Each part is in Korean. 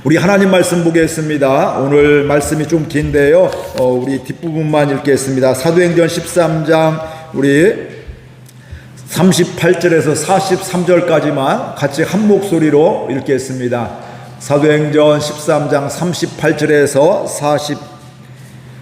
우리 하나님 말씀 보겠습니다. 오늘 말씀이 좀 긴데요. 우리 뒷부분만 읽겠습니다. 사도행전 13장 우리 38절에서 43절까지만 같이 한 목소리로 읽겠습니다. 사도행전 13장 38절에서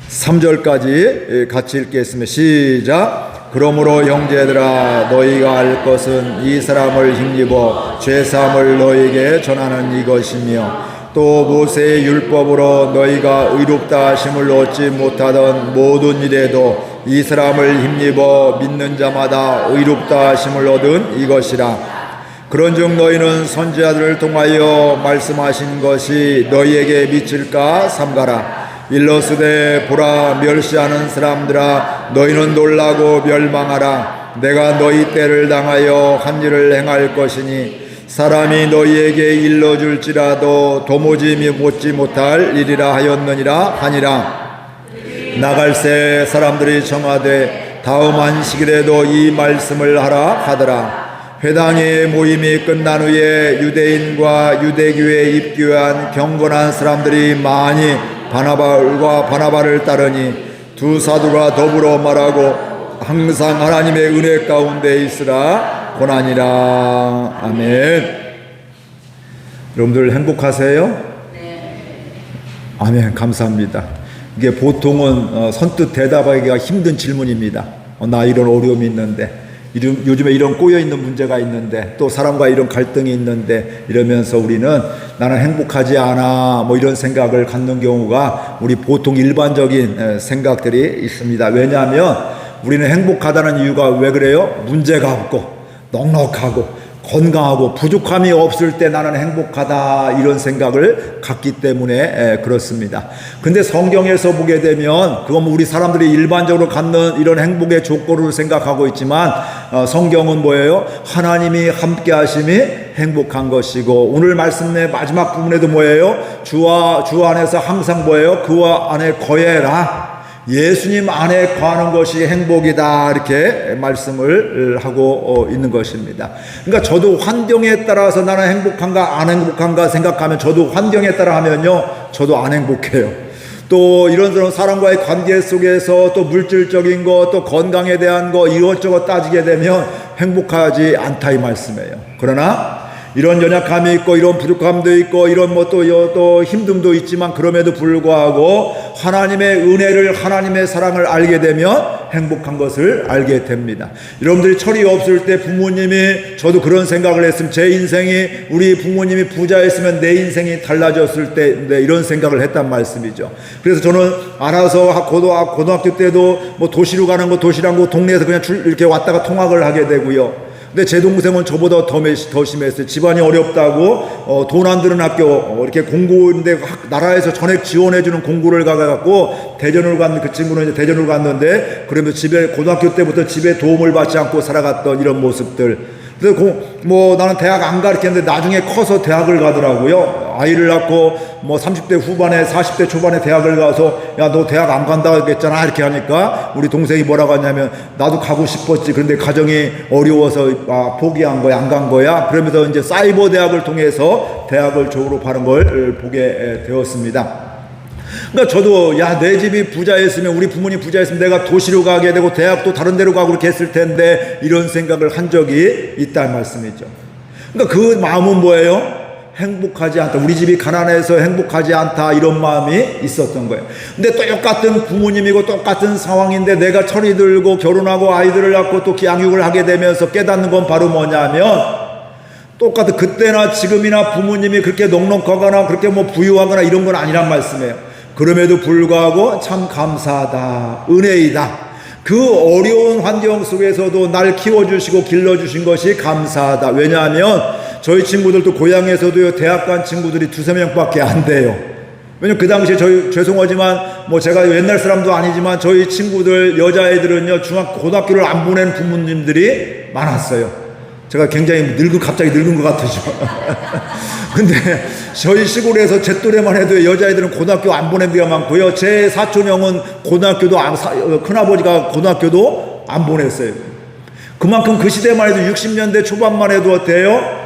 43절까지 같이 읽겠습니다. 시작. 그러므로 형제들아 너희가 알 것은 이 사람을 힘입어 죄사함을 너희에게 전하는 이것이며 또 모세의 율법으로 너희가 의롭다 하심을 얻지 못하던 모든 일에도 이 사람을 힘입어 믿는 자마다 의롭다 하심을 얻은 이것이라. 그런즉 너희는 선지자들을 통하여 말씀하신 것이 너희에게 미칠까 삼가라. 일러스되 보라 멸시하는 사람들아 너희는 놀라고 멸망하라. 내가 너희 때를 당하여 한 일을 행할 것이니 사람이 너희에게 일러줄지라도 도무지 못지 못할 일이라 하였느니라 하니라. 나갈새 사람들이 청하되 다음 안식일에도 이 말씀을 하라 하더라. 회당의 모임이 끝난 후에 유대인과 유대교에 입교한 경건한 사람들이 많이 바나바를 따르니 두 사도가 더불어 말하고 항상 하나님의 은혜 가운데 있으라 고난이라. 아멘. 여러분들 행복하세요? 네. 아멘. 감사합니다. 이게 보통은 선뜻 대답하기가 힘든 질문입니다. 나 이런 어려움이 있는데, 요즘에 이런 꼬여있는 문제가 있는데, 또 사람과 이런 갈등이 있는데, 이러면서 우리는 나는 행복하지 않아 뭐 이런 생각을 갖는 경우가 우리 보통 일반적인 생각들이 있습니다. 왜냐하면 우리는 행복하다는 이유가 왜 그래요? 문제가 없고 넉넉하고 건강하고 부족함이 없을 때 나는 행복하다 이런 생각을 갖기 때문에 그렇습니다. 근데 성경에서 보게 되면 그건 우리 사람들이 일반적으로 갖는 이런 행복의 조건으로 생각하고 있지만 성경은 뭐예요? 하나님이 함께 하심이 행복한 것이고 오늘 말씀의 마지막 부분에도 뭐예요? 주 안에서 항상 뭐예요? 그와 안에 거해라. 예수님 안에 거하는 것이 행복이다 이렇게 말씀을 하고 있는 것입니다. 그러니까 저도 환경에 따라서 나는 행복한가 안 행복한가 생각하면 저도 환경에 따라 하면요 저도 안 행복해요. 또 이런저런 사람과의 관계 속에서 또 물질적인 거 또 건강에 대한 거 이것저것 따지게 되면 행복하지 않다 이 말씀이에요. 그러나 이런 연약함이 있고 이런 부족함도 있고 이런 또 힘듦도 있지만 그럼에도 불구하고 하나님의 은혜를 하나님의 사랑을 알게 되면 행복한 것을 알게 됩니다. 여러분들이 철이 없을 때 부모님이 저도 그런 생각을 했으면 제 인생이 우리 부모님이 부자였으면 내 인생이 달라졌을 때 이런 생각을 했단 말씀이죠. 그래서 저는 알아서 고등학교 때도 뭐 도시로 가는 거 도시락 거 동네에서 그냥 이렇게 왔다가 통학을 하게 되고요. 근데 제 동생은 저보다 더 심했어요. 집안이 어렵다고 돈 안 드는 학교 이렇게 공고인데 나라에서 전액 지원해주는 공고를 가갖고 대전을 갔는데 그 친구는 이제 대전을 갔는데 그러면 고등학교 때부터 집에 도움을 받지 않고 살아갔던 이런 모습들. 그래서 나는 대학 안 가 이렇게 했는데 나중에 커서 대학을 가더라고요. 아이를 낳고 30대 후반에 40대 초반에 대학을 가서 야 너 대학 안 간다고 했잖아 이렇게 하니까 우리 동생이 뭐라고 하냐면 나도 가고 싶었지 그런데 가정이 어려워서 포기한 거야 안 간 거야 그러면서 이제 사이버 대학을 통해서 대학을 졸업하는 걸 보게 되었습니다. 그러니까 저도 내 집이 부자였으면 우리 부모님 부자였으면 내가 도시로 가게 되고 대학도 다른 데로 가고 그렇게 했을 텐데 이런 생각을 한 적이 있다는 말씀이죠. 그러니까 그 마음은 뭐예요? 행복하지 않다. 우리 집이 가난해서 행복하지 않다 이런 마음이 있었던 거예요. 근데 똑같은 부모님이고 똑같은 상황인데 내가 철이 들고 결혼하고 아이들을 낳고 또 양육을 하게 되면서 깨닫는 건 바로 뭐냐면 똑같은 그때나 지금이나 부모님이 그렇게 넉넉하거나 그렇게 부유하거나 이런 건 아니란 말씀이에요. 그럼에도 불구하고 참 감사하다. 은혜이다. 그 어려운 환경 속에서도 날 키워주시고 길러주신 것이 감사하다. 왜냐하면 저희 친구들도 고향에서도요 대학 간 친구들이 2-3명밖에 안 돼요. 왜냐면 그 당시에 죄송하지만 제가 옛날 사람도 아니지만 저희 친구들 여자애들은요 고등학교를 안 보낸 부모님들이 많았어요. 제가 굉장히 갑자기 늙은 것 같으죠. 근데 저희 시골에서 제 또래만 해도 여자애들은 고등학교 안 보낸 데가 많고요. 제 사촌 형은 큰아버지가 고등학교도 안 보냈어요. 그만큼 그 시대만 해도 60년대 초반만 해도 어때요?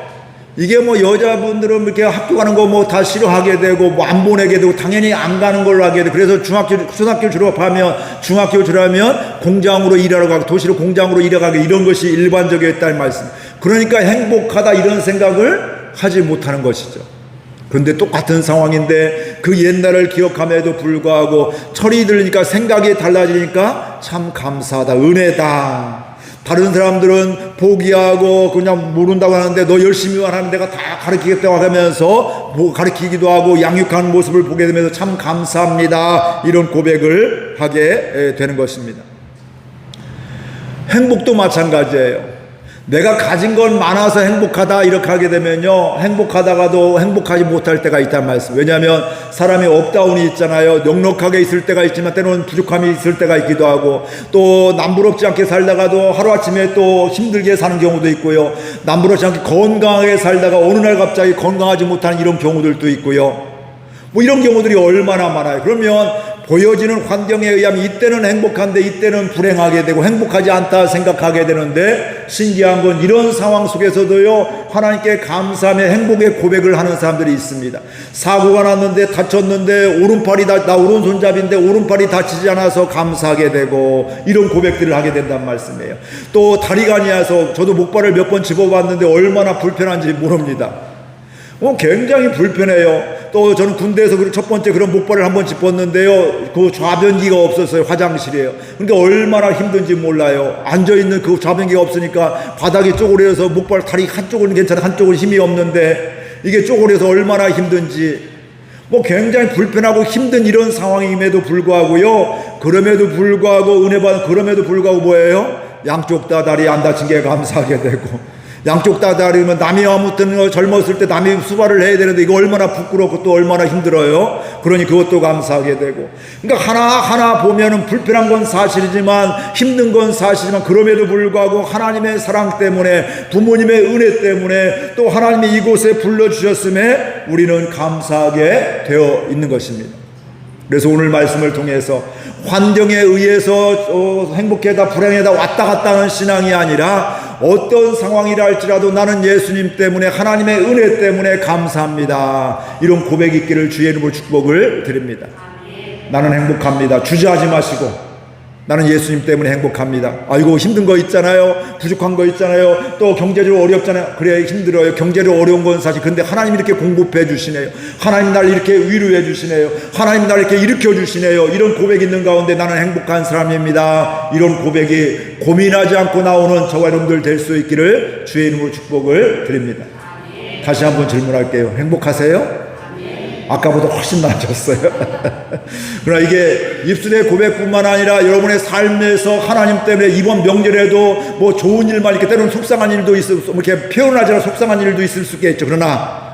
이게 뭐 여자분들은 이렇게 학교 가는 거 뭐 다 싫어하게 되고 뭐 안 보내게 되고 당연히 안 가는 걸로 하게 되고 그래서 초등학교 졸업하면 중학교 졸업하면 공장으로 일하러 가고 도시로 공장으로 일하러 가고 이런 것이 일반적이었다는 말씀. 그러니까 행복하다 이런 생각을 하지 못하는 것이죠. 그런데 똑같은 상황인데 그 옛날을 기억함에도 불구하고 철이 들으니까 생각이 달라지니까 참 감사하다, 은혜다. 다른 사람들은 포기하고 그냥 모른다고 하는데 너 열심히만 하면 내가 다 가르치겠다고 하면서 가르치기도 하고 양육하는 모습을 보게 되면서 참 감사합니다. 이런 고백을 하게 되는 것입니다. 행복도 마찬가지예요. 내가 가진 건 많아서 행복하다 이렇게 하게 되면요 행복하다가도 행복하지 못할 때가 있단 말씀. 왜냐하면 사람이 업다운이 있잖아요. 넉넉하게 있을 때가 있지만 때로는 부족함이 있을 때가 있기도 하고 또 남부럽지 않게 살다가도 하루아침에 또 힘들게 사는 경우도 있고요. 남부럽지 않게 건강하게 살다가 어느 날 갑자기 건강하지 못하는 이런 경우들도 있고요. 뭐 이런 경우들이 얼마나 많아요. 그러면 보여지는 환경에 의하면 이때는 행복한데 이때는 불행하게 되고 행복하지 않다 생각하게 되는데 신기한 건 이런 상황 속에서도요 하나님께 감사하며 행복의 고백을 하는 사람들이 있습니다. 사고가 났는데 다쳤는데 나 오른손잡이인데 오른팔이 다치지 않아서 감사하게 되고 이런 고백들을 하게 된단 말씀이에요. 또 다리가 아니어서 저도 목발을 몇 번 집어봤는데 얼마나 불편한지 모릅니다. 굉장히 불편해요. 또 저는 군대에서 첫 번째 그런 목발을 한번 짚었는데요. 그 좌변기가 없었어요. 화장실이에요. 그러니까 얼마나 힘든지 몰라요. 앉아있는 그 좌변기가 없으니까 바닥이 쪼그려서 목발 다리 한쪽은 괜찮아 한쪽은 힘이 없는데 이게 쪼그려서 얼마나 힘든지 굉장히 불편하고 힘든 이런 상황임에도 불구하고요. 그럼에도 불구하고 은혜 받은 그럼에도 불구하고 뭐예요? 양쪽 다 다리 안 다친 게 감사하게 되고 양쪽 다 다리면 남이 아무튼 젊었을 때 남이 수발을 해야 되는데 이거 얼마나 부끄럽고 또 얼마나 힘들어요. 그러니 그것도 감사하게 되고 그러니까 하나하나 보면은 불편한 건 사실이지만 힘든 건 사실이지만 그럼에도 불구하고 하나님의 사랑 때문에 부모님의 은혜 때문에 또 하나님이 이곳에 불러주셨음에 우리는 감사하게 되어 있는 것입니다. 그래서 오늘 말씀을 통해서 환경에 의해서 행복하다 불행하다 왔다 갔다 하는 신앙이 아니라 어떤 상황이라 할지라도 나는 예수님 때문에 하나님의 은혜 때문에 감사합니다. 이런 고백이 있기를 주의 이름으로 축복을 드립니다. 나는 행복합니다. 주저하지 마시고 나는 예수님 때문에 행복합니다. 아이고 힘든 거 있잖아요. 부족한 거 있잖아요. 또 경제적으로 어렵잖아요. 그래 힘들어요. 경제적으로 어려운 건 사실. 근데 하나님이 이렇게 공급해 주시네요. 하나님 날 이렇게 위로해 주시네요. 하나님 날 이렇게 일으켜 주시네요. 이런 고백이 있는 가운데 나는 행복한 사람입니다. 이런 고백이 고민하지 않고 나오는 저와 여러분들 될 수 있기를 주의 이름으로 축복을 드립니다. 다시 한번 질문할게요. 행복하세요? 아까보다 훨씬 나아졌어요. 그러나 이게 입술의 고백뿐만 아니라 여러분의 삶에서 하나님 때문에 이번 명절에도 뭐 좋은 일만 이렇게 때로는 속상한 일도 있을 수, 이렇게 표현하지만 속상한 일도 있을 수 있겠죠. 그러나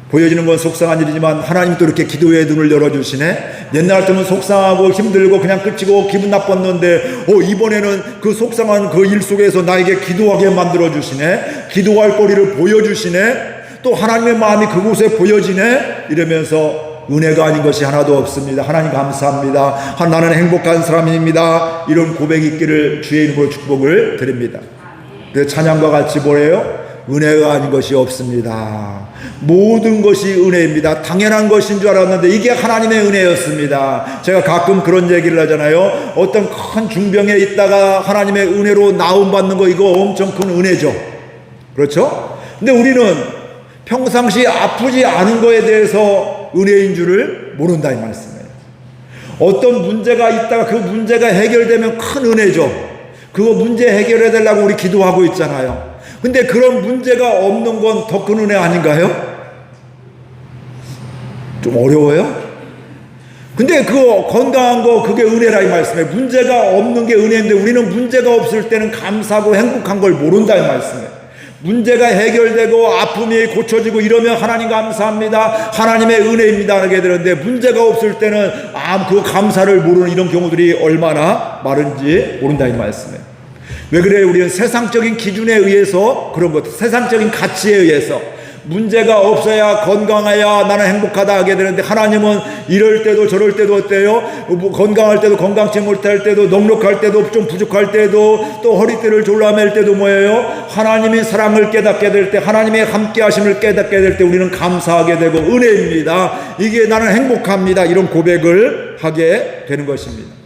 보여지는 건 속상한 일이지만 하나님 또 이렇게 기도의 눈을 열어주시네. 옛날 때는 속상하고 힘들고 그냥 끝이고 기분 나빴는데 이번에는 그 속상한 그 일 속에서 나에게 기도하게 만들어주시네. 기도할 거리를 보여주시네. 또 하나님의 마음이 그곳에 보여지네. 이러면서 은혜가 아닌 것이 하나도 없습니다. 하나님 감사합니다. 나는 행복한 사람입니다. 이런 고백이 있기를 주의 이름으로 축복을 드립니다. 그 찬양과 같이 뭐래요? 은혜가 아닌 것이 없습니다. 모든 것이 은혜입니다. 당연한 것인 줄 알았는데 이게 하나님의 은혜였습니다. 제가 가끔 그런 얘기를 하잖아요. 어떤 큰 중병에 있다가 하나님의 은혜로 나음받는 거 이거 엄청 큰 은혜죠. 그렇죠? 근데 우리는 평상시 아프지 않은 거에 대해서 은혜인 줄을 모른다 이 말씀이에요. 어떤 문제가 있다가 그 문제가 해결되면 큰 은혜죠. 그거 문제 해결해 달라고 우리 기도하고 있잖아요. 근데 그런 문제가 없는 건 더 큰 은혜 아닌가요? 좀 어려워요? 근데 그거 건강한 거 그게 은혜라 이 말씀이에요. 문제가 없는 게 은혜인데 우리는 문제가 없을 때는 감사하고 행복한 걸 모른다 이 말씀이에요. 문제가 해결되고 아픔이 고쳐지고 이러면 하나님 감사합니다. 하나님의 은혜입니다 하게 되는데 문제가 없을 때는 그 감사를 모르는 이런 경우들이 얼마나 많은지 모른다 이 말씀이에요. 왜 그래요? 우리는 세상적인 기준에 의해서 그런 것, 세상적인 가치에 의해서 문제가 없어야 건강해야 나는 행복하다 하게 되는데, 하나님은 이럴 때도 저럴 때도 어때요? 뭐 건강할 때도 건강치 못할 때도, 넉넉할 때도 좀 부족할 때도, 또 허리띠를 졸라맬 때도 뭐예요? 하나님이 사랑을 깨닫게 될 때, 하나님의 함께 하심을 깨닫게 될 때 우리는 감사하게 되고 은혜입니다. 이게 나는 행복합니다. 이런 고백을 하게 되는 것입니다.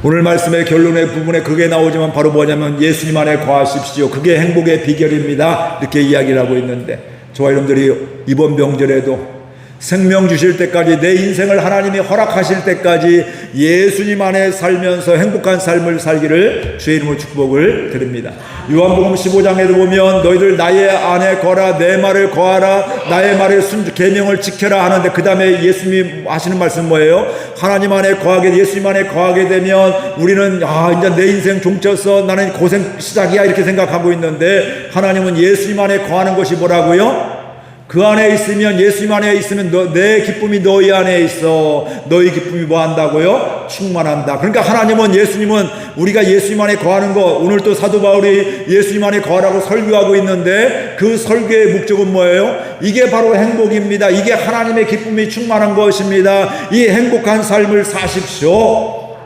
오늘 말씀의 결론의 부분에 그게 나오지만 바로 뭐냐면 예수님 안에 거하십시오. 그게 행복의 비결입니다. 이렇게 이야기를 하고 있는데, 저와 여러분들이 이번 명절에도 생명 주실 때까지, 내 인생을 하나님이 허락하실 때까지 예수님 안에 살면서 행복한 삶을 살기를 주의 이름으로 축복을 드립니다. 요한복음 15장에도 보면 너희들 나의 안에 거라, 내 말을 거하라, 나의 말을 계명을 지켜라 하는데, 그 다음에 예수님이 하시는 말씀 뭐예요? 하나님 안에 거하게, 예수님 안에 거하게 되면 우리는 이제 내 인생 종쳤어, 나는 고생 시작이야 이렇게 생각하고 있는데, 하나님은 예수님 안에 거하는 것이 뭐라고요? 그 안에 있으면, 예수님 안에 있으면 내 기쁨이 너희 안에 있어. 너희 기쁨이 뭐 한다고요? 충만한다. 그러니까 하나님은, 예수님은 우리가 예수님 안에 거하는 거, 오늘 또 사도 바울이 예수님 안에 거하라고 설교하고 있는데, 그 설교의 목적은 뭐예요? 이게 바로 행복입니다. 이게 하나님의 기쁨이 충만한 것입니다. 이 행복한 삶을 사십시오.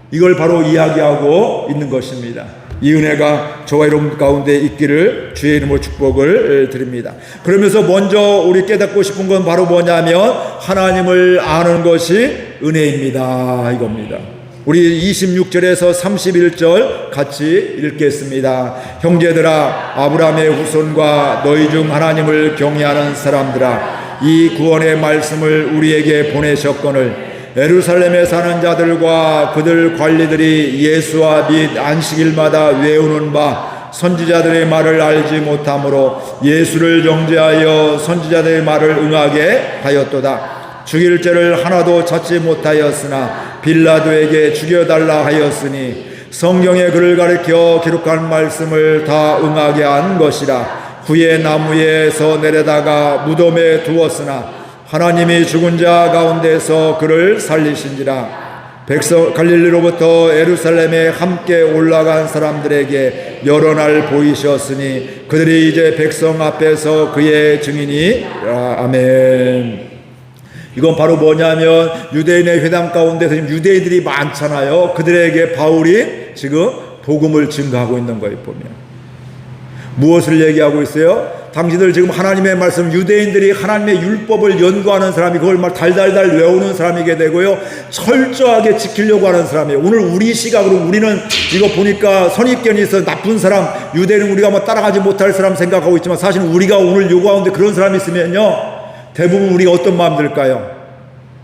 이걸 바로 이야기하고 있는 것입니다. 이 은혜가 저와 여러분 가운데 있기를 주의 이름으로 축복을 드립니다. 그러면서 먼저 우리 깨닫고 싶은 건 바로 뭐냐면, 하나님을 아는 것이 은혜입니다. 이겁니다. 우리 26절에서 31절 같이 읽겠습니다. 형제들아, 아브라함의 후손과 너희 중 하나님을 경외하는 사람들아, 이 구원의 말씀을 우리에게 보내셨거늘 예루살렘에 사는 자들과 그들 관리들이 예수와 및 안식일마다 외우는 바 선지자들의 말을 알지 못하므로 예수를 정죄하여 선지자들의 말을 응하게 하였도다. 죽일 죄를 하나도 찾지 못하였으나 빌라도에게 죽여달라 하였으니 성경에 그를 가리켜 기록한 말씀을 다 응하게 한 것이라. 후에 나무에서 내려다가 무덤에 두었으나 하나님이 죽은 자 가운데서 그를 살리신지라. 갈릴리로부터 예루살렘에 함께 올라간 사람들에게 여러 날 보이셨으니 그들이 이제 백성 앞에서 그의 증인이. 아멘. 이건 바로 뭐냐면, 유대인의 회당 가운데서 지금 유대인들이 많잖아요. 그들에게 바울이 지금 복음을 증거하고 있는 거예요. 보면 무엇을 얘기하고 있어요? 당신들 지금 하나님의 말씀, 유대인들이 하나님의 율법을 연구하는 사람이 그걸 막 달달달 외우는 사람이게 되고요, 철저하게 지키려고 하는 사람이에요. 오늘 우리 시각으로 우리는 이거 보니까 선입견이 있어. 나쁜 사람, 유대인은 우리가 뭐 따라가지 못할 사람 생각하고 있지만, 사실 우리가 오늘 요 가운데 그런 사람이 있으면요, 대부분 우리가 어떤 마음 들까요?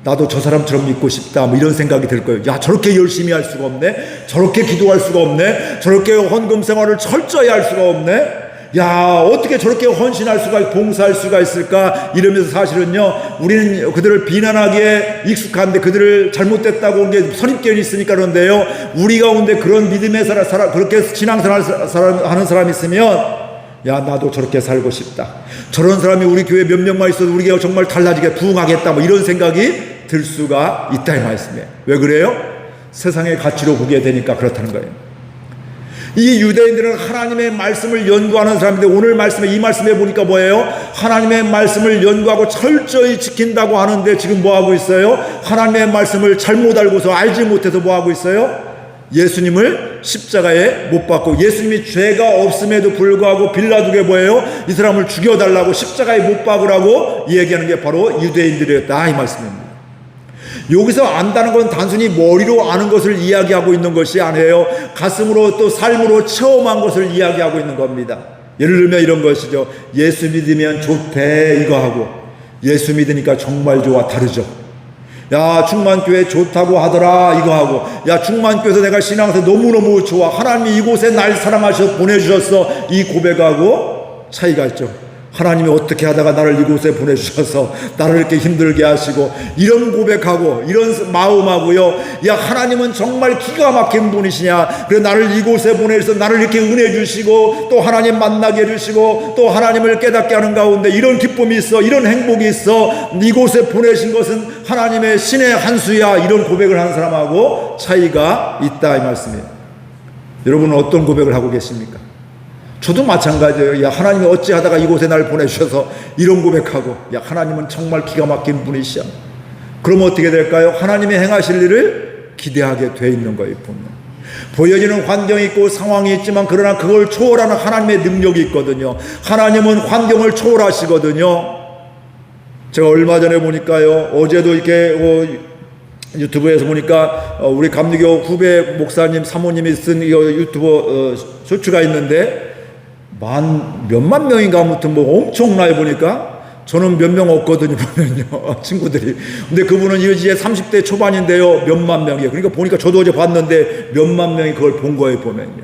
나도 저 사람처럼 믿고 싶다, 뭐 이런 생각이 들 거예요. 야, 저렇게 열심히 할 수가 없네, 저렇게 기도할 수가 없네, 저렇게 헌금 생활을 철저히 할 수가 없네, 야, 어떻게 저렇게 헌신할 수가, 봉사할 수가 있을까? 이러면서 사실은요, 우리는 그들을 비난하기에 익숙한데, 그들을 잘못됐다고 한 게 선입견이 있으니까 그런데요, 우리 가운데 그런 믿음의 사람, 그렇게 신앙생활 하는 사람이 있으면, 야, 나도 저렇게 살고 싶다, 저런 사람이 우리 교회 몇 명만 있어도 우리가 정말 달라지게 부흥하겠다, 뭐 이런 생각이 들 수가 있다, 이 말씀이에요. 왜 그래요? 세상의 가치로 보게 되니까 그렇다는 거예요. 이 유대인들은 하나님의 말씀을 연구하는 사람인데, 오늘 말씀에, 이 말씀에 보니까 뭐예요? 하나님의 말씀을 연구하고 철저히 지킨다고 하는데, 지금 뭐 하고 있어요? 하나님의 말씀을 잘못 알고서, 알지 못해서 뭐 하고 있어요? 예수님을 십자가에 못 박고, 예수님이 죄가 없음에도 불구하고 빌라도에게 뭐예요? 이 사람을 죽여달라고 십자가에 못 박으라고 얘기하는 게 바로 유대인들이었다, 이 말씀입니다. 여기서 안다는 건 단순히 머리로 아는 것을 이야기하고 있는 것이 아니에요. 가슴으로, 또 삶으로 체험한 것을 이야기하고 있는 겁니다. 예를 들면 이런 것이죠. 예수 믿으면 좋대, 이거 하고, 예수 믿으니까 정말 좋아, 다르죠. 야, 충만교회 좋다고 하더라, 이거 하고, 야, 충만교회에서 내가 신앙에서 너무너무 좋아, 하나님이 이곳에 날 사랑하셔서 보내주셨어, 이 고백하고 차이가 있죠. 하나님이 어떻게 하다가 나를 이곳에 보내주셔서 나를 이렇게 힘들게 하시고, 이런 고백하고 이런 마음하고요, 야, 하나님은 정말 기가 막힌 분이시냐, 그래 나를 이곳에 보내셔서 나를 이렇게 은혜 주시고, 또 하나님 만나게 해주시고, 또 하나님을 깨닫게 하는 가운데 이런 기쁨이 있어, 이런 행복이 있어, 이곳에 보내신 것은 하나님의 신의 한 수야, 이런 고백을 하는 사람하고 차이가 있다, 이 말씀이에요. 여러분은 어떤 고백을 하고 계십니까? 저도 마찬가지예요. 야, 하나님이 어찌하다가 이곳에 날 보내주셔서 이런 고백하고, 야, 하나님은 정말 기가 막힌 분이시야. 그럼 어떻게 될까요? 하나님이 행하실 일을 기대하게 돼 있는 거예요. 보여지는 환경이 있고 상황이 있지만, 그러나 그걸 초월하는 하나님의 능력이 있거든요. 하나님은 환경을 초월하시거든요. 제가 얼마 전에 보니까요, 어제도 이렇게 유튜브에서 보니까 우리 감리교 후배 목사님 사모님이 쓴 유튜브 쇼츠가 있는데, 몇만 명인가 아무튼 뭐 엄청나게 보니까, 저는 몇 명 없거든요, 보면요. 친구들이. 근데 그분은 이제 30대 초반인데요, 몇만 명이에요. 그러니까 보니까 저도 어제 봤는데 몇만 명이 그걸 본 거예요, 보면요.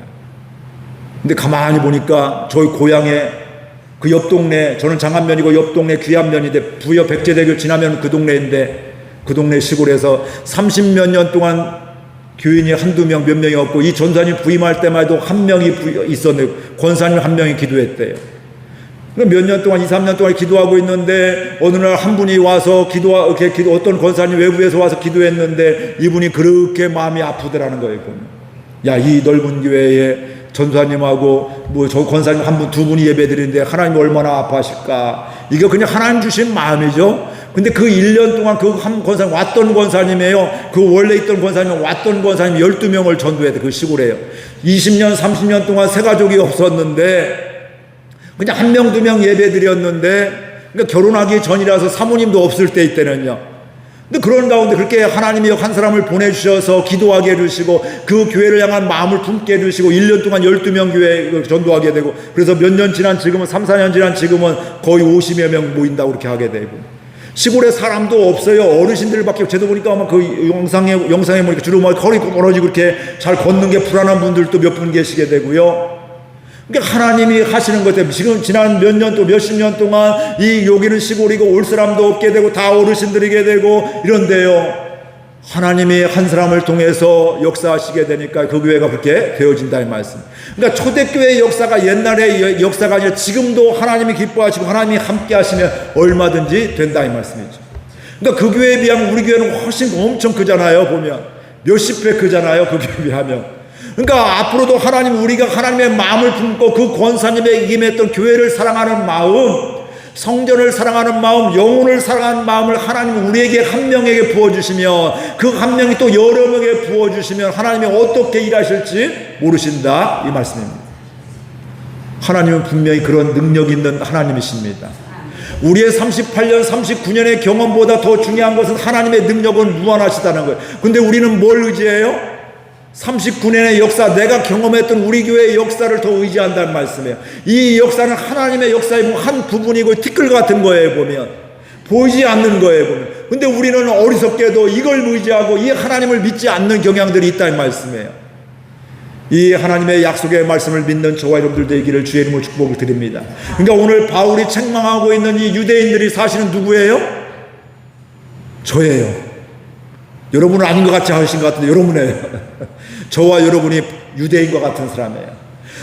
근데 가만히 보니까 저희 고향에 그 옆 동네, 저는 장안면이고 옆 동네 귀안면인데, 부여 백제대교 지나면 그 동네인데, 그 동네 시골에서 30몇 년 동안 교인이 한두 명, 몇 명이 없고, 이 전사님 부임할 때만 해도 한 명이 있었는데, 권사님 한 명이 기도했대요. 몇 년 동안, 2, 3년 동안 기도하고 있는데, 어느 날 한 분이 와서 어떤 권사님 외부에서 와서 기도했는데, 이분이 그렇게 마음이 아프더라는 거예요. 야, 이 넓은 교회에 전사님하고 저 권사님 한 분, 두 분이 예배드리는데 하나님 얼마나 아파하실까. 이게 그냥 하나님 주신 마음이죠. 근데 그 1년 동안 그 한 권사님, 왔던 권사님이에요. 그 원래 있던 권사님, 왔던 권사님 12명을 전도했대, 그 시골에요. 20년, 30년 동안 새 가족이 없었는데, 그냥 한 명, 두 명 예배 드렸는데, 그러니까 결혼하기 전이라서 사모님도 없을 때 이때는요. 근데 그런 가운데 그렇게 하나님이 한 사람을 보내주셔서 기도하게 해주시고, 그 교회를 향한 마음을 품게 해주시고, 1년 동안 12명 교회 전도하게 되고, 그래서 몇 년 지난 지금은, 3, 4년 지난 지금은 거의 50여 명 모인다고 그렇게 하게 되고, 시골에 사람도 없어요. 어르신들밖에. 저도 보니까 아마 그 영상에 보니까 주로 막 허리 멀어지고 그렇게 잘 걷는 게 불안한 분들도 몇 분 계시게 되고요. 그러니까 하나님이 하시는 것 때문에 지금 지난 몇 년 또 몇십 년 동안 여기는 시골이고 올 사람도 없게 되고 다 어르신들이게 되고 이런데요, 하나님이 한 사람을 통해서 역사하시게 되니까 그 교회가 그렇게 되어진다 이 말씀. 그러니까 초대교회의 역사가 옛날의 역사가 아니라 지금도 하나님이 기뻐하시고 하나님이 함께 하시면 얼마든지 된다 이 말씀이죠. 그러니까 그 교회에 비하면 우리 교회는 훨씬 엄청 크잖아요. 보면 몇십 배 크잖아요, 그 교회에 비하면. 그러니까 앞으로도 우리가 하나님의 마음을 품고 그 권사님의 임했던 교회를 사랑하는 마음, 성전을 사랑하는 마음, 영혼을 사랑하는 마음을 하나님은 우리에게 한 명에게 부어주시면, 그 한 명이 또 여러 명에게 부어주시면 하나님이 어떻게 일하실지 모르신다 이 말씀입니다. 하나님은 분명히 그런 능력 있는 하나님이십니다. 우리의 38년, 39년의 경험보다 더 중요한 것은 하나님의 능력은 무한하시다는 거예요. 근데 우리는 뭘 의지해요? 39년의 역사, 내가 경험했던 우리 교회의 역사를 더 의지한다는 말씀이에요. 이 역사는 하나님의 역사의 한 부분이고 티끌 같은 거예요. 보면 보이지 않는 거예요. 보면. 근데 우리는 어리석게도 이걸 의지하고 이 하나님을 믿지 않는 경향들이 있다는 말씀이에요. 이 하나님의 약속의 말씀을 믿는 저와 여러분들 되기를 주의 이름으로 축복을 드립니다. 그러니까 오늘 바울이 책망하고 있는 이 유대인들이 사실은 누구예요? 저예요. 여러분은 아닌 것 같이 하신 것 같은데 여러분이에요. 저와 여러분이 유대인과 같은 사람이에요.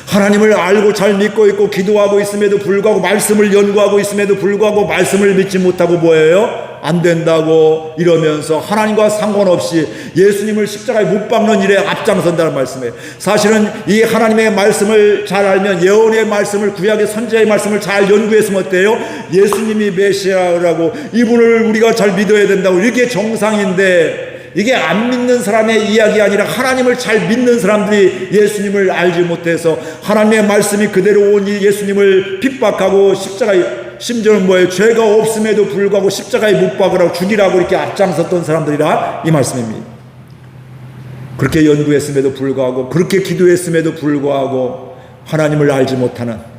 하나님을 알고 잘 믿고 있고 기도하고 있음에도 불구하고, 말씀을 연구하고 있음에도 불구하고 말씀을 믿지 못하고 뭐예요? 안 된다고 이러면서 하나님과 상관없이 예수님을 십자가에 못 박는 일에 앞장선다는 말씀이에요. 사실은 이 하나님의 말씀을 잘 알면, 예언의 말씀을, 구약의 선지자의 말씀을 잘 연구했으면 어때요? 예수님이 메시아라고, 이분을 우리가 잘 믿어야 된다고, 이게 정상인데, 이게 안 믿는 사람의 이야기 아니라 하나님을 잘 믿는 사람들이 예수님을 알지 못해서 하나님의 말씀이 그대로 온 이 예수님을 핍박하고, 십자가에, 심지어는 뭐예요? 죄가 없음에도 불구하고 십자가에 못 박으라고, 죽이라고 이렇게 앞장섰던 사람들이라 이 말씀입니다. 그렇게 연구했음에도 불구하고, 그렇게 기도했음에도 불구하고 하나님을 알지 못하는,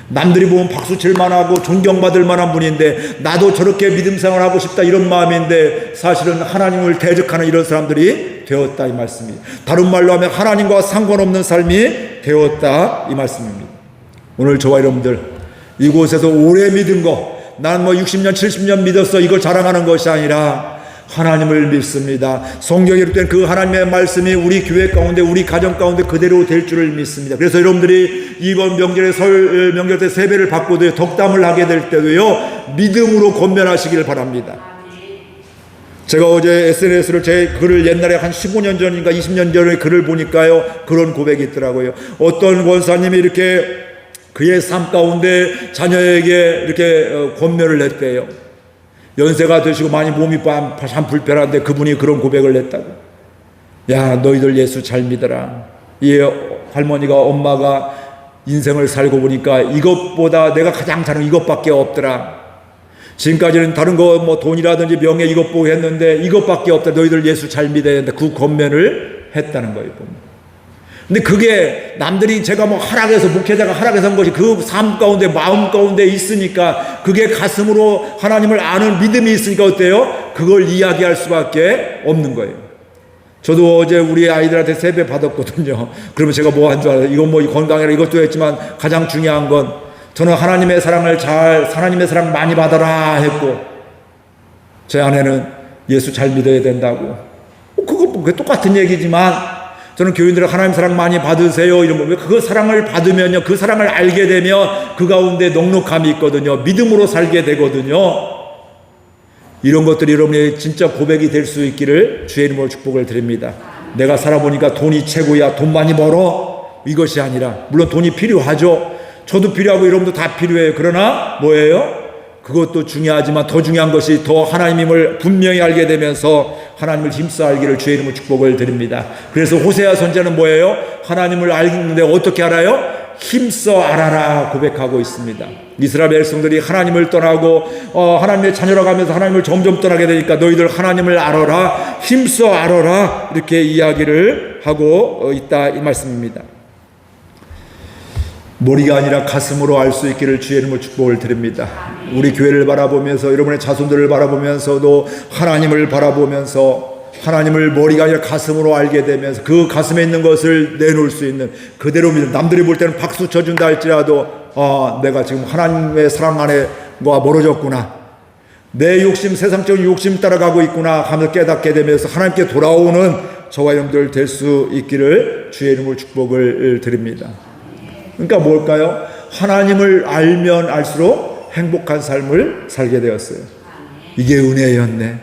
남들이 보면 박수칠 만하고 존경받을 만한 분인데 나도 저렇게 믿음 생활하고 싶다 이런 마음인데, 사실은 하나님을 대적하는 이런 사람들이 되었다 이 말씀입니다. 다른 말로 하면 하나님과 상관없는 삶이 되었다 이 말씀입니다. 오늘 저와 여러분들 이곳에서 오래 믿은 거, 난 뭐 60년 70년 믿었어, 이걸 자랑하는 것이 아니라 하나님을 믿습니다. 성경에 이르된 그 하나님의 말씀이 우리 교회 가운데, 우리 가정 가운데 그대로 될 줄을 믿습니다. 그래서 여러분들이 이번 명절에, 설 명절 때 세배를 받고도 덕담을 하게 될 때도요, 믿음으로 권면하시길 바랍니다. 제가 어제 SNS를 제 글을 옛날에 한 15년 전인가 20년 전에 글을 보니까요, 그런 고백이 있더라고요. 어떤 권사님이 이렇게 그의 삶 가운데 자녀에게 이렇게 권면을 했대요. 연세가 되시고 많이 몸이 참 불편한데 그분이 그런 고백을 했다고. 야, 너희들 예수 잘 믿어라. 이 할머니가, 엄마가 인생을 살고 보니까 이것보다 내가 가장 잘하는 이것밖에 없더라. 지금까지는 다른 거 뭐 돈이라든지 명예 이것 보고 했는데 이것밖에 없다. 너희들 예수 잘 믿어야 된다. 그 권면을 했다는 거예요. 근데 그게 남들이 제가 뭐 하락해서, 목회자가 하락해서 한 것이 그 삶 가운데, 마음 가운데 있으니까, 그게 가슴으로 하나님을 아는 믿음이 있으니까 어때요? 그걸 이야기할 수밖에 없는 거예요. 저도 어제 우리 아이들한테 세배 받았거든요. 그러면 제가 뭐 한 줄 알아요? 이건 뭐 건강이라 이것도 했지만 가장 중요한 건 저는 하나님의 사랑을 하나님의 사랑 많이 받아라 했고, 제 아내는 예수 잘 믿어야 된다고. 그게 똑같은 얘기지만, 저는 교인들 하나님 사랑 많이 받으세요 이런 거, 그 사랑을 받으면요, 그 사랑을 알게 되면 그 가운데 넉넉함이 있거든요. 믿음으로 살게 되거든요. 이런 것들이 여러분의 진짜 고백이 될 수 있기를 주의 이름으로 축복을 드립니다. 내가 살아보니까 돈이 최고야, 돈 많이 벌어, 이것이 아니라, 물론 돈이 필요하죠. 저도 필요하고 여러분도 다 필요해요. 그러나 뭐예요? 그것도 중요하지만 더 중요한 것이 더 하나님임을 분명히 알게 되면서 하나님을 힘써 알기를 주의 이름으로 축복을 드립니다. 그래서 호세아 선지자는 뭐예요? 하나님을 알는데 어떻게 알아요? 힘써 알아라 고백하고 있습니다. 이스라엘 백성들이 하나님을 떠나고 하나님의 자녀라고 하면서 하나님을 점점 떠나게 되니까 너희들 하나님을 알아라, 힘써 알아라, 이렇게 이야기를 하고 있다, 이 말씀입니다. 머리가 아니라 가슴으로 알 수 있기를 주의 이름으로 축복을 드립니다. 우리 교회를 바라보면서, 여러분의 자손들을 바라보면서도 하나님을 바라보면서 하나님을 머리가 아니라 가슴으로 알게 되면서 그 가슴에 있는 것을 내놓을 수 있는, 그대로 믿음. 남들이 볼 때는 박수 쳐준다 할지라도 내가 지금 하나님의 사랑 안에 멀어졌구나, 내 욕심, 세상적인 욕심 따라가고 있구나 하면서 깨닫게 되면서 하나님께 돌아오는 저와 여러분들 될 수 있기를 주의 이름으로 축복을 드립니다. 그러니까 뭘까요? 하나님을 알면 알수록 행복한 삶을 살게 되었어요. 이게 은혜였네.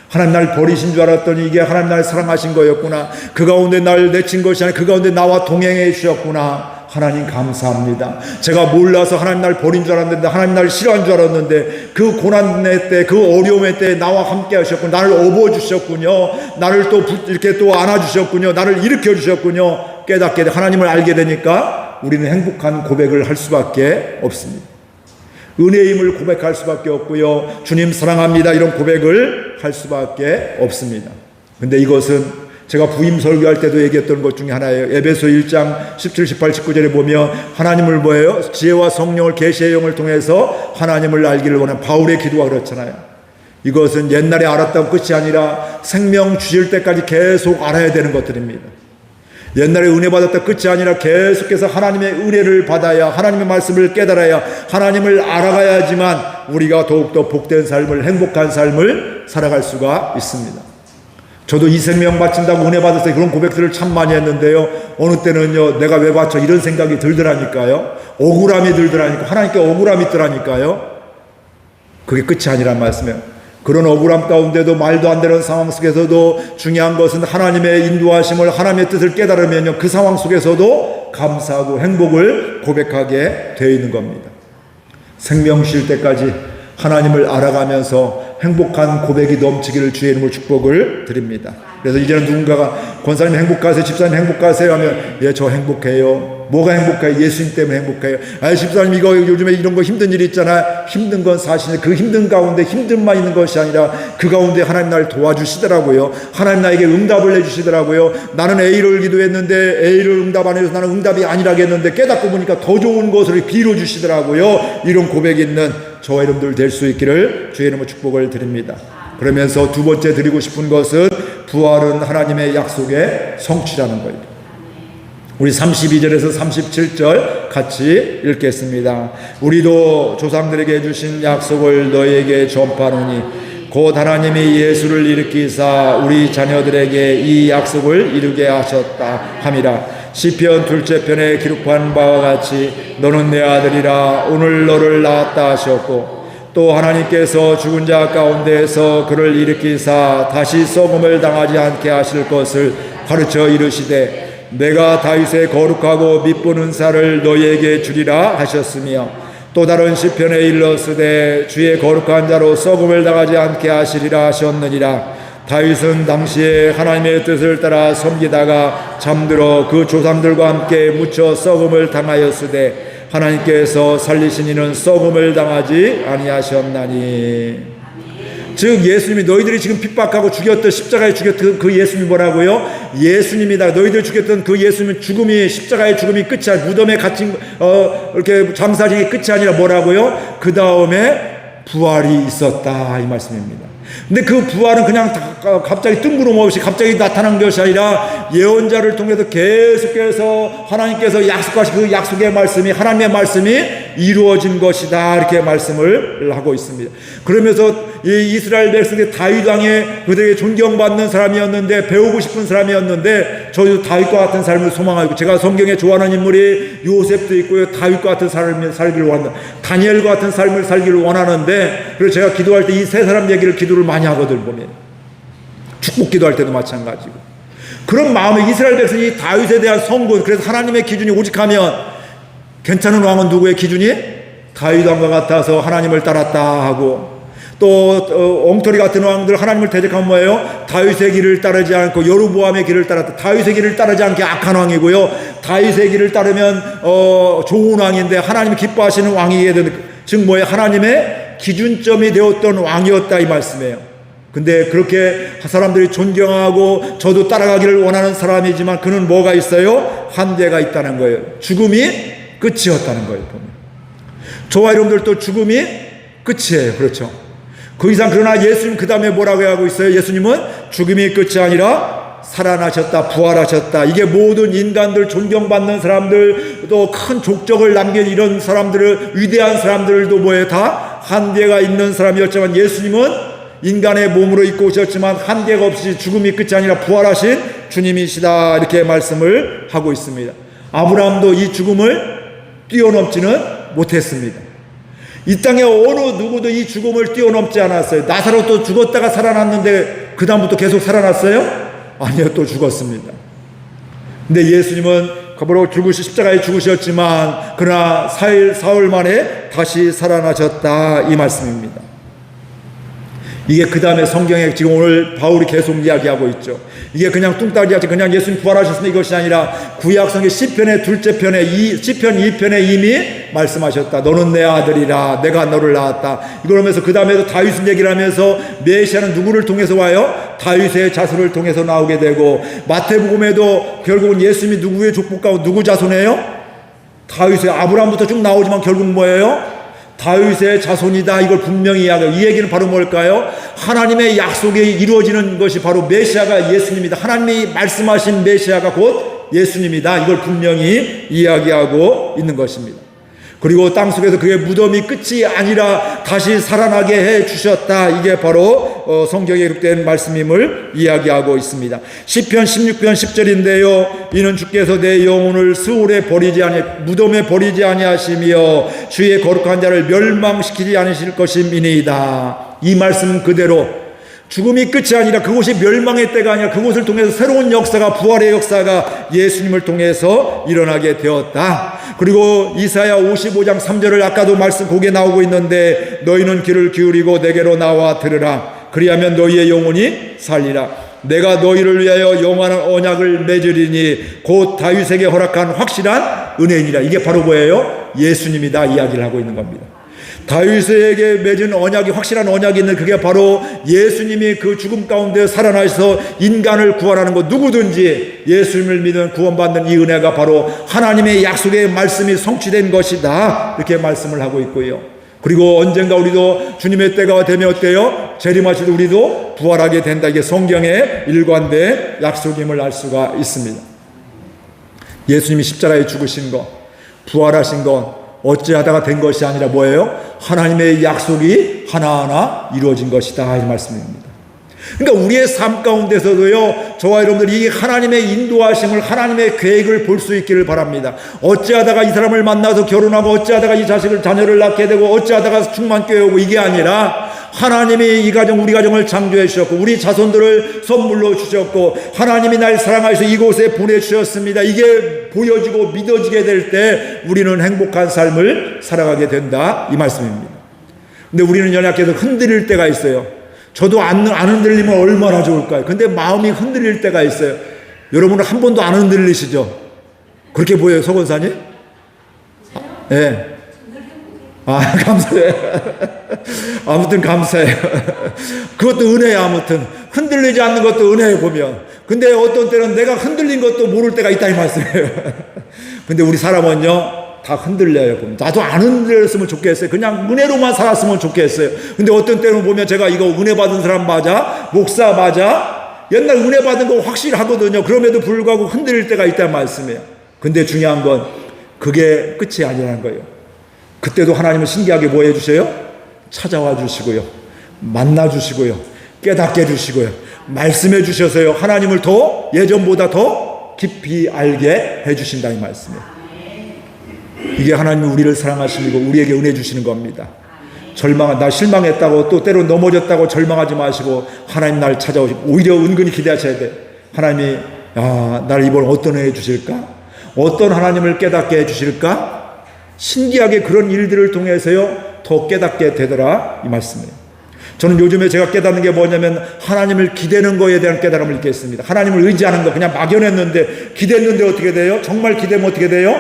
하나님 날 버리신 줄 알았더니 이게 하나님 날 사랑하신 거였구나. 그 가운데 날 내친 것이 아니라 그 가운데 나와 동행해 주셨구나. 하나님 감사합니다. 제가 몰라서 하나님 날 버린 줄 알았는데, 하나님 날 싫어한 줄 알았는데, 그 고난의 때, 그 어려움의 때 나와 함께 하셨군요. 나를 업어주셨군요. 나를 또 이렇게 또 안아주셨군요. 나를 일으켜 주셨군요. 깨닫게 돼. 하나님을 알게 되니까 우리는 행복한 고백을 할 수밖에 없습니다. 은혜의 힘을 고백할 수밖에 없고요. 주님 사랑합니다, 이런 고백을 할 수밖에 없습니다. 근데 이것은 제가 부임 설교할 때도 얘기했던 것 중에 하나예요. 에베소 1장 17, 18, 19절에 보면 하나님을 뭐예요? 지혜와 성령을, 계시의 영을 통해서 하나님을 알기를 원하는 바울의 기도가 그렇잖아요. 이것은 옛날에 알았다고 끝이 아니라 생명 주실 때까지 계속 알아야 되는 것들입니다. 옛날에 은혜 받았다 끝이 아니라 계속해서 하나님의 은혜를 받아야, 하나님의 말씀을 깨달아야, 하나님을 알아가야지만 우리가 더욱더 복된 삶을, 행복한 삶을 살아갈 수가 있습니다. 저도 이 생명 바친다고 은혜 받았을 때 그런 고백들을 참 많이 했는데요, 어느 때는요, 내가 왜 바쳐, 이런 생각이 들더라니까요. 억울함이 들더라니까, 하나님께 억울함이 있더라니까요. 그게 끝이 아니란 말씀이에요. 그런 억울함 가운데도, 말도 안 되는 상황 속에서도 중요한 것은 하나님의 인도하심을, 하나님의 뜻을 깨달으면요, 그 상황 속에서도 감사하고 행복을 고백하게 되어 있는 겁니다. 생명 쉴 때까지 하나님을 알아가면서 행복한 고백이 넘치기를 주의 이름으로 축복을 드립니다. 그래서 이제는 누군가가 권사님 행복하세요, 집사님 행복하세요 하면, 예, 저 행복해요. 뭐가 행복해요? 예수님 때문에 행복해요. 아, 집사님 이거 요즘에 이런 거 힘든 일 있잖아요. 힘든 건 사실은 그 힘든 가운데 힘든만 있는 것이 아니라 그 가운데 하나님 날 도와주시더라고요. 하나님 나에게 응답을 해주시더라고요. 나는 A를 기도했는데 A를 응답 안 해서 나는 응답이 아니라겠는데 깨닫고 보니까 더 좋은 것을 B로 주시더라고요. 이런 고백이 있는 저와 여러분들 될 수 있기를 주의 이름으로 축복을 드립니다. 그러면서 두 번째 드리고 싶은 것은 부활은 하나님의 약속의 성취라는 거예요. 우리 32절에서 37절 같이 읽겠습니다. 우리도 조상들에게 해주신 약속을 너희에게 전파하노니 곧 하나님이 예수를 일으키사 우리 자녀들에게 이 약속을 이루게 하셨다 함이라. 시편 2째 편에 기록한 바와 같이 너는 내 아들이라 오늘 너를 낳았다 하셨고, 또 하나님께서 죽은 자 가운데에서 그를 일으키사 다시 썩음을 당하지 않게 하실 것을 가르쳐 이르시되 내가 다윗의 거룩하고 미쁜 은사를 너희에게 주리라 하셨으며 또 다른 시편에 일렀으되 주의 거룩한 자로 썩음을 당하지 않게 하시리라 하셨느니라. 다윗은 당시에 하나님의 뜻을 따라 섬기다가 잠들어 그 조상들과 함께 묻혀 썩음을 당하였으되 하나님께서 살리신 이는 썩음을 당하지 아니하셨나니. 즉 예수님이 너희들이 지금 핍박하고 죽였던 십자가에 죽였던 그 예수님이 뭐라고요? 예수님이다. 너희들이 죽였던 그 예수님은 죽음이 십자가의 죽음이 끝이 아니라 무덤에 갇힌 이렇게 장사진이 끝이 아니라 뭐라고요? 그 다음에 부활이 있었다 이 말씀입니다. 근데 그 부활은 그냥 갑자기 뜬구름없이 갑자기 나타난 것이 아니라 예언자를 통해서 계속해서 하나님께서 약속하신 그 약속의 말씀이 하나님의 말씀이 이루어진 것이다 이렇게 말씀을 하고 있습니다. 그러면서 이 이스라엘 백성의 다윗 왕의 그들에게 존경받는 사람이었는데 배우고 싶은 사람이었는데 저희도 다윗과 같은 삶을 소망하고 제가 성경에 좋아하는 인물이 요셉도 있고요. 다윗과 같은 삶을 살기를 원한다. 다니엘과 같은 삶을 살기를 원하는데 그래서 제가 기도할 때 이 세 사람 얘기를 기도를 많이 하거든 보면 축복 기도할 때도 마찬가지고 그런 마음에 이스라엘 백성이 다윗에 대한 성군 그래서 하나님의 기준이 오직하면 괜찮은 왕은 누구의 기준이? 다윗 왕과 같아서 하나님을 따랐다 하고 또 엉터리 같은 왕들 하나님을 대적하면 뭐예요? 다윗의 길을 따르지 않고 여로보암의 길을 따랐다. 다윗의 길을 따르지 않게 악한 왕이고요. 다윗의 길을 따르면 좋은 왕인데 하나님이 기뻐하시는 왕이게 되는 즉 뭐예요? 하나님의 기준점이 되었던 왕이었다 이 말씀이에요. 근데 그렇게 사람들이 존경하고 저도 따라가기를 원하는 사람이지만 그는 뭐가 있어요? 한계가 있다는 거예요. 죽음이 끝이었다는 거예요. 저와 여러분들도 죽음이 끝이에요. 그렇죠? 그 이상 그러나 예수님 그 다음에 뭐라고 하고 있어요? 예수님은 죽음이 끝이 아니라 살아나셨다 부활하셨다. 이게 모든 인간들 존경받는 사람들 또 큰 족적을 남긴 이런 사람들을 위대한 사람들도 뭐예요? 다 한계가 있는 사람이었지만 예수님은 인간의 몸으로 입고 오셨지만 한계가 없이 죽음이 끝이 아니라 부활하신 주님이시다 이렇게 말씀을 하고 있습니다. 아브라함도 이 죽음을 뛰어넘지는 못했습니다. 이 땅에 어느 누구도 이 죽음을 뛰어넘지 않았어요. 나사로도 죽었다가 살아났는데 그 다음부터 계속 살아났어요? 아니요, 또 죽었습니다. 근데 예수님은 그보로 십자가에 죽으셨지만 그러나 사흘 만에 다시 살아나셨다 이 말씀입니다. 이게 그 다음에 성경에 지금 오늘 바울이 계속 이야기하고 있죠. 이게 그냥 뚱따리하지 그냥 예수님 부활하셨으면 이것이 아니라 구약성의 시편의 둘째 편에 시편 2편에 이미 말씀하셨다. 너는 내 아들이라 내가 너를 낳았다. 이러면서 그 다음에도 다윗은 얘기를 하면서 메시아는 누구를 통해서 와요? 다윗의 자손을 통해서 나오게 되고 마태복음에도 결국은 예수님이 누구의 족보가 누구 자손이에요? 다윗의 아브라함부터 쭉 나오지만 결국은 뭐예요? 다윗의 자손이다. 이걸 분명히 이야기해요. 이 얘기는 바로 뭘까요? 하나님의 약속이 이루어지는 것이 바로 메시아가 예수님이다. 하나님이 말씀하신 메시아가 곧 예수님이다. 이걸 분명히 이야기하고 있는 것입니다. 그리고 땅속에서 그의 무덤이 끝이 아니라 다시 살아나게 해 주셨다. 이게 바로 성경에 기록된 말씀임을 이야기하고 있습니다. 시편 16편 10절인데요. 이는 주께서 내 영혼을 스울에 버리지 아니 무덤에 버리지 아니하시며 주의 거룩한 자를 멸망시키지 않으실 것임이니이다. 이 말씀 그대로 죽음이 끝이 아니라 그곳이 멸망의 때가 아니라 그곳을 통해서 새로운 역사가 부활의 역사가 예수님을 통해서 일어나게 되었다. 그리고 이사야 55장 3절을 아까도 말씀 거기에 나오고 있는데 너희는 귀를 기울이고 내게로 나와 들으라. 그리하면 너희의 영혼이 살리라. 내가 너희를 위하여 영원한 언약을 맺으리니 곧 다윗에게 허락한 확실한 은혜이니라. 이게 바로 뭐예요? 예수님이다 이야기를 하고 있는 겁니다. 다윗에게 맺은 언약이 확실한 언약이 있는 그게 바로 예수님이 그 죽음 가운데 살아나셔서 인간을 구원하는 것. 누구든지 예수님을 믿는 구원받는 이 은혜가 바로 하나님의 약속의 말씀이 성취된 것이다 이렇게 말씀을 하고 있고요. 그리고 언젠가 우리도 주님의 때가 되면 어때요? 재림하실 때 우리도 부활하게 된다. 이게 성경에 일관된 약속임을 알 수가 있습니다. 예수님이 십자가에 죽으신 것 부활하신 것 어찌하다가 된 것이 아니라 뭐예요? 하나님의 약속이 하나하나 이루어진 것이다 이 말씀입니다. 그러니까 우리의 삶 가운데서도요 저와 여러분들이 이 하나님의 인도하심을 하나님의 계획을 볼 수 있기를 바랍니다. 어찌하다가 이 사람을 만나서 결혼하고 어찌하다가 이 자녀를 낳게 되고 어찌하다가 충만교회 오고 이게 아니라 하나님이 이 가정, 우리 가정을 창조해 주셨고 우리 자손들을 선물로 주셨고 하나님이 날 사랑하셔서 이곳에 보내주셨습니다. 이게 보여지고 믿어지게 될 때 우리는 행복한 삶을 살아가게 된다, 이 말씀입니다. 근데 우리는 연약해서 흔들릴 때가 있어요. 저도 안 흔들리면 얼마나 좋을까요? 근데 마음이 흔들릴 때가 있어요. 여러분은 한 번도 안 흔들리시죠? 그렇게 보여요, 서 권사님? 예. 네. 감사해요. 아무튼 감사해요. 그것도 은혜야. 아무튼 흔들리지 않는 것도 은혜에 보면. 근데 어떤 때는 내가 흔들린 것도 모를 때가 있다, 이 말씀이에요. 근데 우리 사람은요 다 흔들려요. 나도 안 흔들렸으면 좋겠어요. 그냥 은혜로만 살았으면 좋겠어요. 근데 어떤 때는 보면 제가 이거 은혜 받은 사람 맞아? 목사 맞아? 옛날 은혜 받은 거 확실하거든요. 그럼에도 불구하고 흔들릴 때가 있다는 말씀이에요. 근데 중요한 건 그게 끝이 아니라는 거예요. 그때도 하나님은 신기하게 뭐 해주세요? 찾아와 주시고요, 만나 주시고요, 깨닫게 해주시고요, 말씀해 주셔서요 하나님을 더 예전보다 더 깊이 알게 해주신다, 이 말씀이에요. 이게 하나님이 우리를 사랑하시고 우리에게 은혜 주시는 겁니다. 나 실망했다고 또 때로 넘어졌다고 절망하지 마시고 하나님 날 찾아오시고 오히려 은근히 기대하셔야 돼. 하나님이 나를 이번 어떤 은혜 주실까? 어떤 하나님을 깨닫게 해주실까? 신기하게 그런 일들을 통해서요 더 깨닫게 되더라, 이 말씀이에요. 저는 요즘에 제가 깨닫는 게 뭐냐면 하나님을 기대는 거에 대한 깨달음을 잊겠습니다. 하나님을 의지하는 거 그냥 막연했는데 기대했는데 어떻게 돼요? 정말 기대면 어떻게 돼요?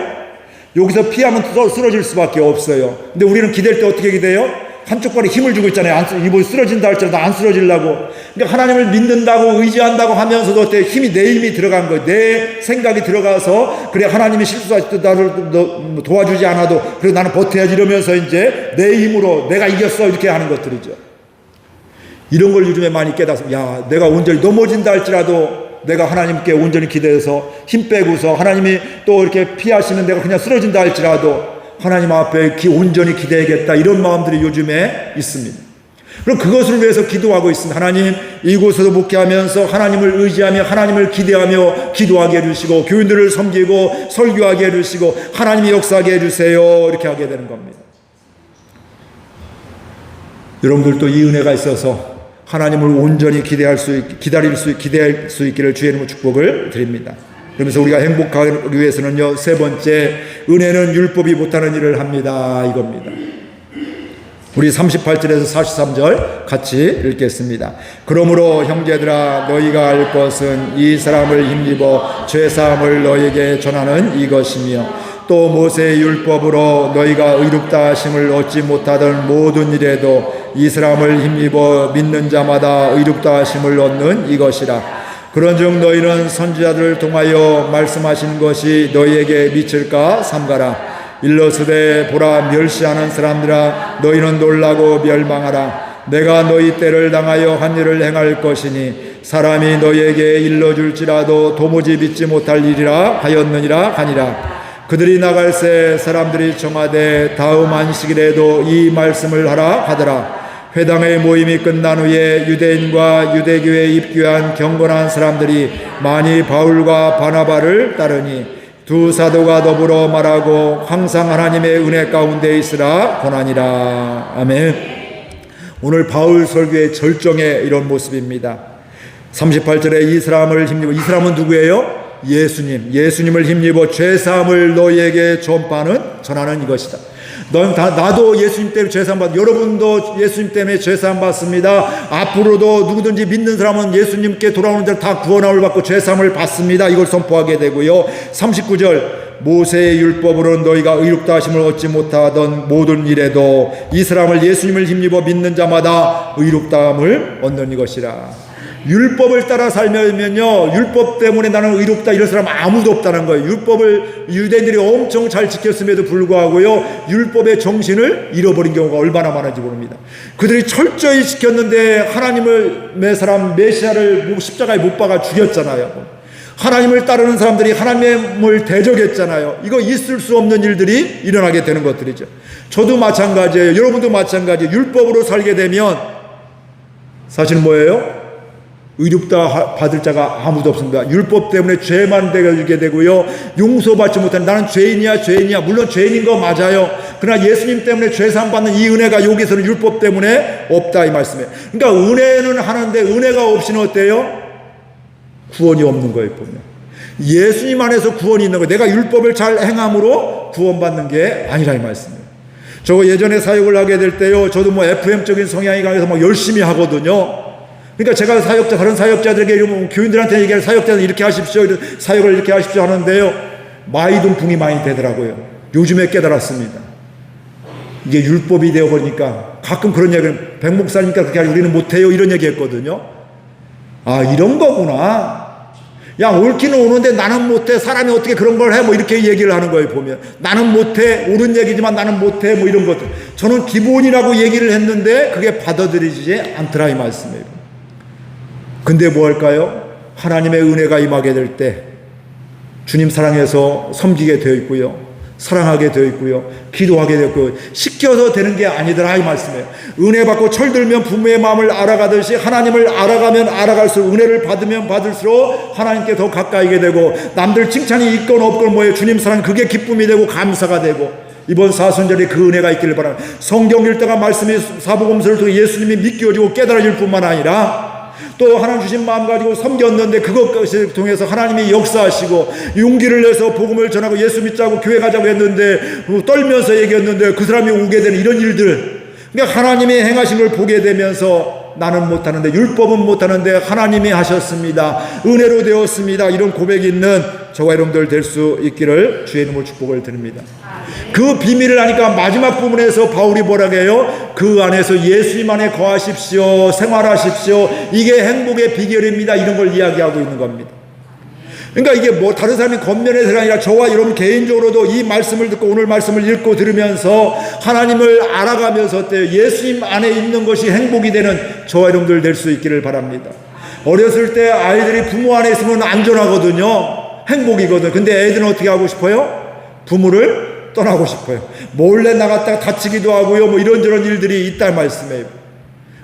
여기서 피하면 쓰러질 수밖에 없어요. 근데 우리는 기댈 때 어떻게 기대요? 한쪽 발에 힘을 주고 있잖아요. 이거 쓰러진다 할지라도 안 쓰러지려고. 그러니까 하나님을 믿는다고 의지한다고 하면서도 어때? 내 힘이 들어간 거예요. 내 생각이 들어가서 그래 하나님이 실수할 때 나를 도와주지 않아도 그래 나는 버텨야지 이러면서 이제 내 힘으로 내가 이겼어 이렇게 하는 것들이죠. 이런 걸 요즘에 많이 깨닫습니다. 내가 온전히 넘어진다 할지라도 내가 하나님께 온전히 기대해서 힘 빼고서 하나님이 또 이렇게 피하시면 내가 그냥 쓰러진다 할지라도 하나님 앞에 온전히 기대야겠다, 이런 마음들이 요즘에 있습니다. 그럼 그것을 위해서 기도하고 있습니다. 하나님, 이곳에서 목회하면서 하나님을 의지하며 하나님을 기대하며 기도하게 해주시고 교인들을 섬기고 설교하게 해주시고 하나님이 역사하게 해주세요, 이렇게 하게 되는 겁니다. 여러분들도 이 은혜가 있어서 하나님을 온전히 기대할 수 있기를 주의 이름으로 축복을 드립니다. 그러면서 우리가 행복하기 위해서는요, 세 번째, 은혜는 율법이 못하는 일을 합니다, 이겁니다. 우리 38절에서 43절 같이 읽겠습니다. 그러므로 형제들아, 너희가 알 것은 이 사람을 힘입어 죄사함을 너희에게 전하는 이것이며 또 모세의 율법으로 너희가 의롭다 하심을 얻지 못하던 모든 일에도 이 사람을 힘입어 믿는 자마다 의롭다 하심을 얻는 이것이라. 그런즉 너희는 선지자들을 통하여 말씀하신 것이 너희에게 미칠까 삼가라. 일러스되 보라, 멸시하는 사람들아, 너희는 놀라고 멸망하라. 내가 너희 때를 당하여 한 일을 행할 것이니 사람이 너희에게 일러줄지라도 도무지 믿지 못할 일이라 하였느니라 하니라. 그들이 나갈새 사람들이 청하되 다음 안식일에도 이 말씀을 하라 하더라. 회당의 모임이 끝난 후에 유대인과 유대교에 입교한 경건한 사람들이 많이 바울과 바나바를 따르니 두 사도가 더불어 말하고 항상 하나님의 은혜 가운데 있으라 권하니라. 아멘. 오늘 바울 설교의 절정의 이런 모습입니다. 38절에 이 사람을 힘입어, 이 사람은 누구예요? 예수님을 힘입어 죄사함을 너희에게 전하는 이것이다. 나도 예수님 때문에 죄사함 받습니다. 여러분도 예수님 때문에 죄사함 받습니다. 앞으로도 누구든지 믿는 사람은 예수님께 돌아오는 자를 다 구원함을 받고 죄사함을 받습니다. 이걸 선포하게 되고요. 39절, 모세의 율법으로 너희가 의롭다 하심을 얻지 못하던 모든 일에도 이 사람을 예수님을 힘입어 믿는 자마다 의롭다함을 얻는 이것이라. 율법을 따라 살면요, 율법 때문에 나는 의롭다 이런 사람 아무도 없다는 거예요. 율법을 유대인들이 엄청 잘 지켰음에도 불구하고요, 율법의 정신을 잃어버린 경우가 얼마나 많은지 모릅니다. 그들이 철저히 지켰는데 하나님을 메시아를 십자가에 못 박아 죽였잖아요. 하나님을 따르는 사람들이 하나님을 대적했잖아요. 이거 있을 수 없는 일들이 일어나게 되는 것들이죠. 저도 마찬가지예요. 여러분도 마찬가지예요. 율법으로 살게 되면 사실 뭐예요? 의롭다 받을 자가 아무도 없습니다. 율법 때문에 죄만 되게 되고요. 용서받지 못한 나는 죄인이야. 물론 죄인인 거 맞아요. 그러나 예수님 때문에 죄사함 받는 이 은혜가 여기서는 율법 때문에 없다 이 말씀이에요. 그러니까 은혜는 하는데 은혜가 없이는 어때요? 구원이 없는 거예요. 보면 예수님 안에서 구원이 있는 거예요. 내가 율법을 잘 행함으로 구원받는 게 아니라 이 말씀이에요. 저 예전에 사역을 하게 될 때요, 저도 뭐 FM적인 성향이 강해서 막 열심히 하거든요. 그러니까 제가 다른 사역자들에게 교인들한테 얘기할 사역자는 이렇게 하십시오, 사역을 이렇게 하십시오 하는데요, 마이동풍이 많이 되더라고요. 요즘에 깨달았습니다. 이게 율법이 되어버리니까 가끔 그런 얘기를 백 목사님과 그렇게 하지 우리는 못해요 이런 얘기 했거든요. 아, 이런 거구나. 야, 옳기는 오는데 나는 못해. 사람이 어떻게 그런 걸 해? 뭐 이렇게 얘기를 하는 거예요. 보면 나는 못해. 옳은 얘기지만 나는 못해. 뭐 이런 것들. 저는 기본이라고 얘기를 했는데 그게 받아들이지 않더라 이 말씀이에요. 근데 뭐 할까요? 하나님의 은혜가 임하게 될 때 주님 사랑해서 섬기게 되어 있고요, 사랑하게 되어 있고요, 기도하게 되었고, 시켜서 되는 게 아니더라 이 말씀이에요. 은혜 받고 철들면 부모의 마음을 알아가듯이 하나님을 알아가면 알아갈수록, 은혜를 받으면 받을수록 하나님께 더 가까이게 되고, 남들 칭찬이 있건 없건 뭐예요, 주님 사랑 그게 기쁨이 되고 감사가 되고, 이번 사순절에 그 은혜가 있기를 바랍니다. 성경 읽다가 말씀이 사복음서를 통해 예수님이 믿겨지고 깨달아질 뿐만 아니라 또 하나님 주신 마음 가지고 섬겼는데 그것을 통해서 하나님이 역사하시고 용기를 내서 복음을 전하고 예수 믿자고 교회 가자고 했는데 떨면서 얘기했는데 그 사람이 오게 되는 이런 일들, 그러니까 하나님이 행하신 걸 보게 되면서 나는 못하는데, 율법은 못하는데 하나님이 하셨습니다, 은혜로 되었습니다, 이런 고백이 있는 저와 여러분들 될 수 있기를 주의 이름으로 축복을 드립니다. 그 비밀을 하니까 마지막 부분에서 바울이 뭐라고 해요? 그 안에서 예수님 안에 거하십시오, 생활하십시오, 이게 행복의 비결입니다, 이런 걸 이야기하고 있는 겁니다. 그러니까 이게 뭐 다른 사람이 겉면에서가 아니라 저와 여러분 개인적으로도 이 말씀을 듣고 오늘 말씀을 읽고 들으면서 하나님을 알아가면서 예수님 안에 있는 것이 행복이 되는 저와 여러분들 될 수 있기를 바랍니다. 어렸을 때 아이들이 부모 안에 있으면 안전하거든요, 행복이거든. 근데 애들은 어떻게 하고 싶어요? 부모를 떠나고 싶어요. 몰래 나갔다가 다치기도 하고요, 뭐 이런저런 일들이 있다는 말씀이에요.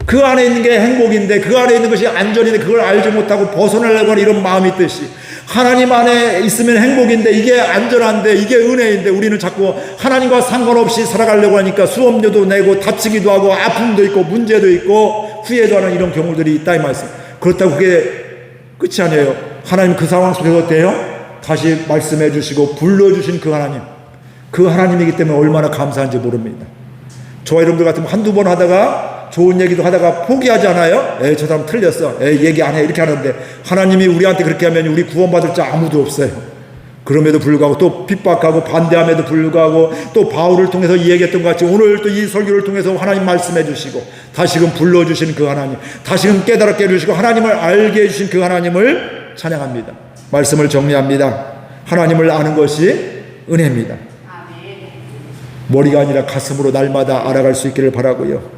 그 안에 있는 게 행복인데, 그 안에 있는 것이 안전인데 그걸 알지 못하고 벗어나려고 하는 이런 마음이 있듯이, 하나님 안에 있으면 행복인데 이게 안전한데 이게 은혜인데 우리는 자꾸 하나님과 상관없이 살아가려고 하니까 수업료도 내고 다치기도 하고 아픔도 있고 문제도 있고 후회도 하는 이런 경우들이 있다 이 말씀. 그렇다고 그게 끝이 아니에요. 하나님 그 상황 속에서 어때요? 다시 말씀해 주시고 불러주신 그 하나님, 그 하나님이기 때문에 얼마나 감사한지 모릅니다. 저와 여러분들 같으면 한두 번 하다가 좋은 얘기도 하다가 포기하지 않아요? 에이, 저 사람 틀렸어, 에이, 얘기 안 해, 이렇게 하는데 하나님이 우리한테 그렇게 하면 우리 구원받을 자 아무도 없어요. 그럼에도 불구하고 또 핍박하고 반대함에도 불구하고 또 바울을 통해서 얘기했던 것 같이 오늘 또 이 설교를 통해서 하나님 말씀해 주시고 다시금 불러주신 그 하나님, 다시금 깨달게 해주시고 하나님을 알게 해주신 그 하나님을 찬양합니다. 말씀을 정리합니다. 하나님을 아는 것이 은혜입니다. 머리가 아니라 가슴으로 날마다 알아갈 수 있기를 바라고요.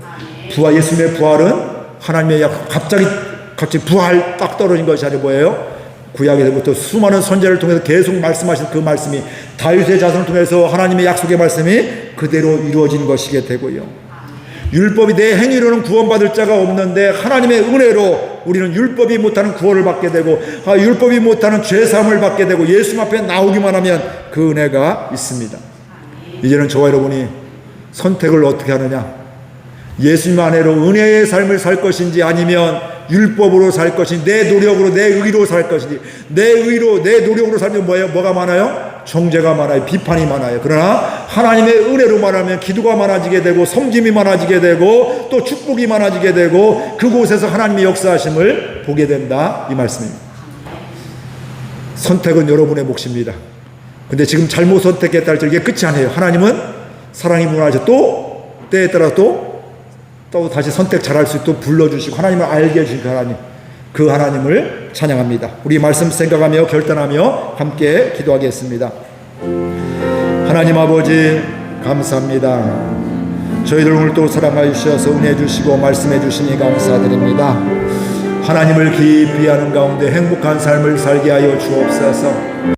예수님의 부활은 하나님의 갑자기 부활 딱 떨어진 것이 아니고 뭐예요? 구약에서부터 수많은 선지자를 통해서 계속 말씀하신 그 말씀이 다윗의 자손을 통해서 하나님의 약속의 말씀이 그대로 이루어진 것이게 되고요. 율법이 내 행위로는 구원받을 자가 없는데 하나님의 은혜로 우리는 율법이 못하는 구원을 받게 되고 율법이 못하는 죄사함을 받게 되고 예수님 앞에 나오기만 하면 그 은혜가 있습니다. 이제는 저와 여러분이 선택을 어떻게 하느냐, 예수님 안에로 은혜의 삶을 살 것인지 아니면 율법으로 살 것인지, 내 노력으로 내 의로 살 것인지. 내 의로 내 노력으로 살면 뭐예요? 뭐가 많아요? 정죄가 많아요, 비판이 많아요. 그러나 하나님의 은혜로만 하면 기도가 많아지게 되고 섬김이 많아지게 되고 또 축복이 많아지게 되고 그곳에서 하나님의 역사하심을 보게 된다 이 말씀입니다. 선택은 여러분의 몫입니다. 근데 지금 잘못 선택했다 할지 이게 끝이 아니에요. 하나님은 사랑이 무한하셔 또 때에 따라 또 다시 선택 잘할 수 있도록 불러주시고 하나님을 알게 해주신 그 하나님을 찬양합니다. 우리 말씀 생각하며 결단하며 함께 기도하겠습니다. 하나님 아버지 감사합니다. 저희들 오늘 또 사랑하여 주셔서 은혜 주시고 말씀해 주시니 감사드립니다. 하나님을 깊이 아는 가운데 행복한 삶을 살게 하여 주옵소서.